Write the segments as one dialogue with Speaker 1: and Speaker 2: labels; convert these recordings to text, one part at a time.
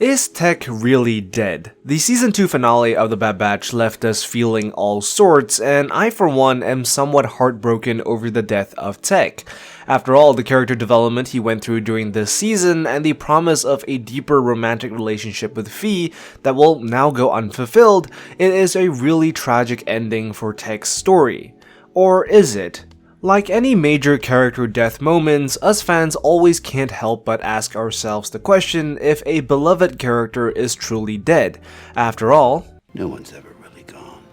Speaker 1: Is Tech really dead? The season 2 finale of The Bad Batch left us feeling all sorts, and I for one am somewhat heartbroken over the death of Tech. After all, the character development he went through during this season and the promise of a deeper romantic relationship with Phee that will now go unfulfilled, it is a really tragic ending for Tech's story. Or is it? Like any major character death moments, us fans always can't help but ask ourselves the question if a beloved character is truly dead. After all,
Speaker 2: no one's ever really gone.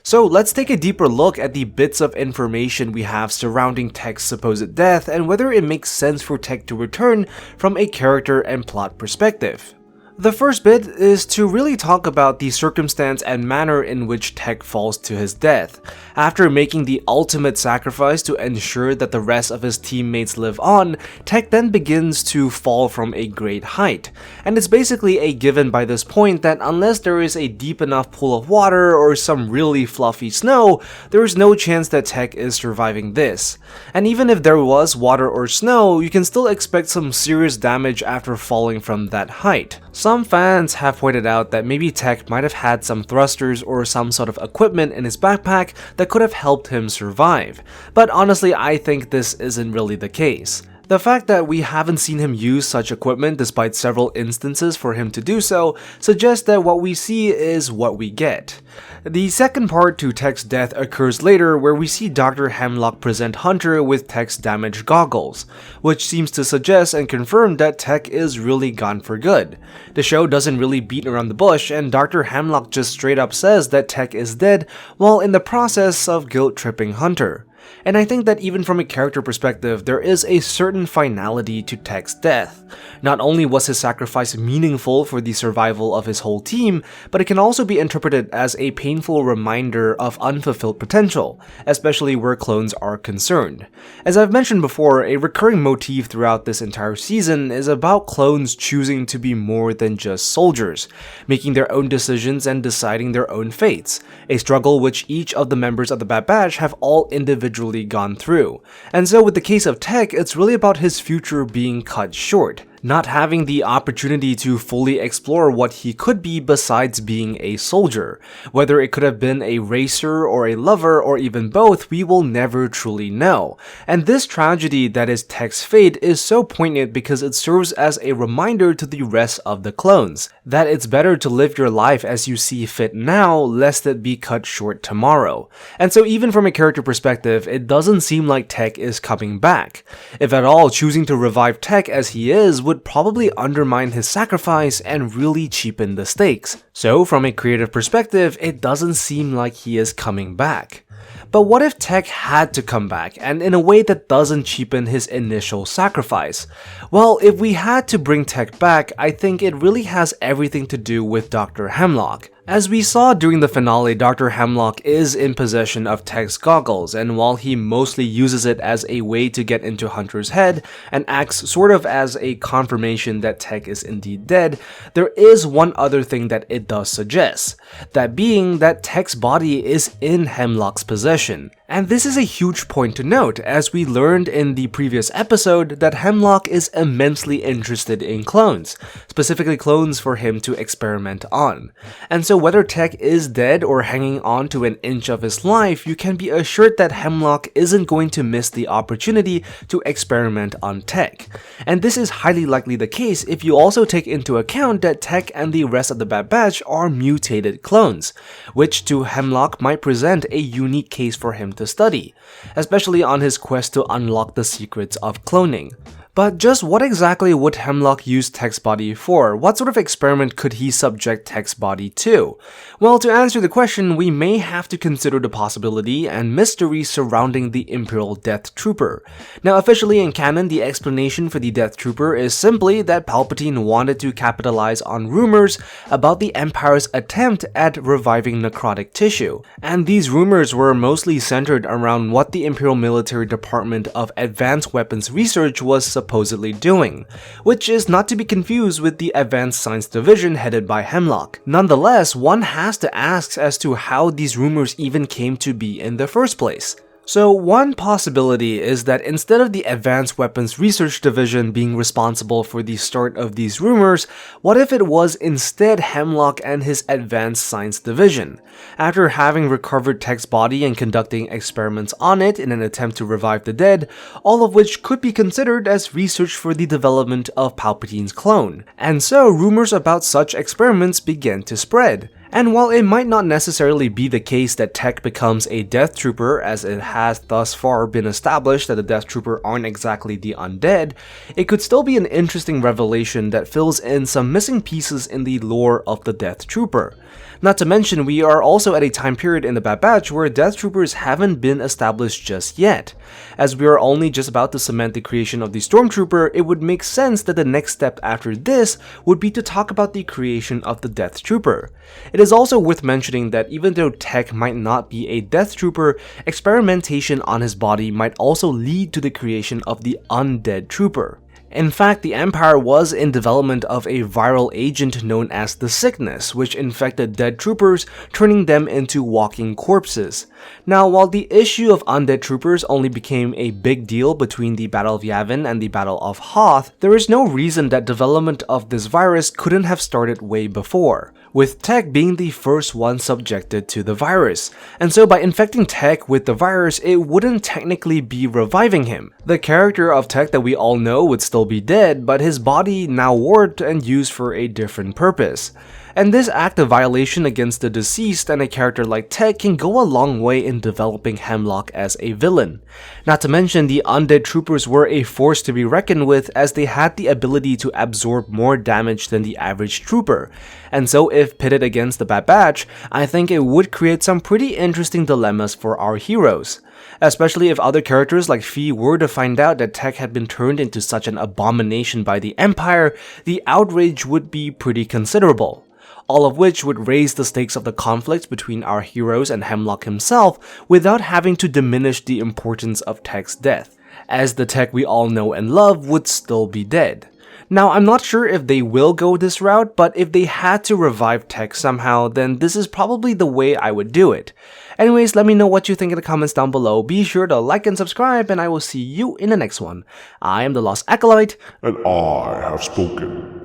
Speaker 1: So let's take a deeper look at the bits of information we have surrounding Tech's supposed death and whether it makes sense for Tech to return from a character and plot perspective. The first bit is to really talk about the circumstance and manner in which Tech falls to his death. After making the ultimate sacrifice to ensure that the rest of his teammates live on, Tech then begins to fall from a great height. And it's basically a given by this point that unless there is a deep enough pool of water or some really fluffy snow, there is no chance that Tech is surviving this. And even if there was water or snow, you can still expect some serious damage after falling from that height. Some fans have pointed out that maybe Tech might have had some thrusters or some sort of equipment in his backpack that could have helped him survive, but honestly I think this isn't really the case. The fact that we haven't seen him use such equipment despite several instances for him to do so suggests that what we see is what we get. The second part to Tech's death occurs later where we see Dr. Hemlock present Hunter with Tech's damaged goggles, which seems to suggest and confirm that Tech is really gone for good. The show doesn't really beat around the bush and Dr. Hemlock just straight up says that Tech is dead while in the process of guilt-tripping Hunter. And I think that even from a character perspective, there is a certain finality to Tech's death. Not only was his sacrifice meaningful for the survival of his whole team, but it can also be interpreted as a painful reminder of unfulfilled potential, especially where clones are concerned. As I've mentioned before, a recurring motif throughout this entire season is about clones choosing to be more than just soldiers, making their own decisions and deciding their own fates, a struggle which each of the members of the Bad Batch have all individually gone through. And so with the case of Tech, it's really about his future being cut short, not having the opportunity to fully explore what he could be besides being a soldier. Whether it could have been a racer or a lover or even both, we will never truly know. And this tragedy that is Tech's fate is so poignant because it serves as a reminder to the rest of the clones that it's better to live your life as you see fit now, lest it be cut short tomorrow. And so even from a character perspective, it doesn't seem like Tech is coming back. If at all, choosing to revive Tech as he is would probably undermine his sacrifice and really cheapen the stakes. So from a creative perspective, it doesn't seem like he is coming back. But what if Tech had to come back, and in a way that doesn't cheapen his initial sacrifice? Well, if we had to bring Tech back, I think it really has everything to do with Dr. Hemlock. As we saw during the finale, Dr. Hemlock is in possession of Tech's goggles, and while he mostly uses it as a way to get into Hunter's head and acts sort of as a confirmation that Tech is indeed dead, there is one other thing that it does suggest, that being that Tech's body is in Hemlock's possession. And this is a huge point to note, as we learned in the previous episode that Hemlock is immensely interested in clones, specifically clones for him to experiment on. And so whether Tech is dead or hanging on to an inch of his life, you can be assured that Hemlock isn't going to miss the opportunity to experiment on Tech. And this is highly likely the case if you also take into account that Tech and the rest of the Bad Batch are mutated clones, which to Hemlock might present a unique case for him to study, especially on his quest to unlock the secrets of cloning. But just what exactly would Hemlock use Tech's body for? What sort of experiment could he subject Tech's body to? Well, to answer the question, we may have to consider the possibility and mystery surrounding the Imperial Death Trooper. Now, officially in canon, the explanation for the Death Trooper is simply that Palpatine wanted to capitalize on rumors about the Empire's attempt at reviving necrotic tissue. And these rumors were mostly centered around what the Imperial Military Department of Advanced Weapons Research was supposedly doing, which is not to be confused with the Advanced Science Division headed by Hemlock. Nonetheless, one has to ask as to how these rumors even came to be in the first place. So one possibility is that instead of the Advanced Weapons Research Division being responsible for the start of these rumors, what if it was instead Hemlock and his Advanced Science Division? After having recovered Tech's body and conducting experiments on it in an attempt to revive the dead, all of which could be considered as research for the development of Palpatine's clone. And so rumors about such experiments began to spread. And while it might not necessarily be the case that Tech becomes a Death Trooper, as it has thus far been established that the Death Trooper aren't exactly the undead, it could still be an interesting revelation that fills in some missing pieces in the lore of the Death Trooper. Not to mention, we are also at a time period in the Bad Batch where Death Troopers haven't been established just yet. As we are only just about to cement the creation of the Stormtrooper, it would make sense that the next step after this would be to talk about the creation of the Death Trooper. It is also worth mentioning that even though Tech might not be a Death Trooper, experimentation on his body might also lead to the creation of the Undead Trooper. In fact, the Empire was in development of a viral agent known as the Sickness, which infected dead troopers, turning them into walking corpses. Now, while the issue of undead troopers only became a big deal between the Battle of Yavin and the Battle of Hoth, there is no reason that development of this virus couldn't have started way before, with Tech being the first one subjected to the virus. And so by infecting Tech with the virus, it wouldn't technically be reviving him. The character of Tech that we all know would still be dead, but his body now warped and used for a different purpose. And this act of violation against the deceased and a character like Tech can go a long way in developing Hemlock as a villain. Not to mention, the undead troopers were a force to be reckoned with, as they had the ability to absorb more damage than the average trooper. And so if pitted against the Bad Batch, I think it would create some pretty interesting dilemmas for our heroes. Especially if other characters like Phee were to find out that Tech had been turned into such an abomination by the Empire, the outrage would be pretty considerable. All of which would raise the stakes of the conflict between our heroes and Hemlock himself without having to diminish the importance of Tech's death, as the Tech we all know and love would still be dead. Now, I'm not sure if they will go this route, but if they had to revive Tech somehow, then this is probably the way I would do it. Anyways, let me know what you think in the comments down below. Be sure to like and subscribe, and I will see you in the next one. I am the Lost Acolyte,
Speaker 3: and I have spoken.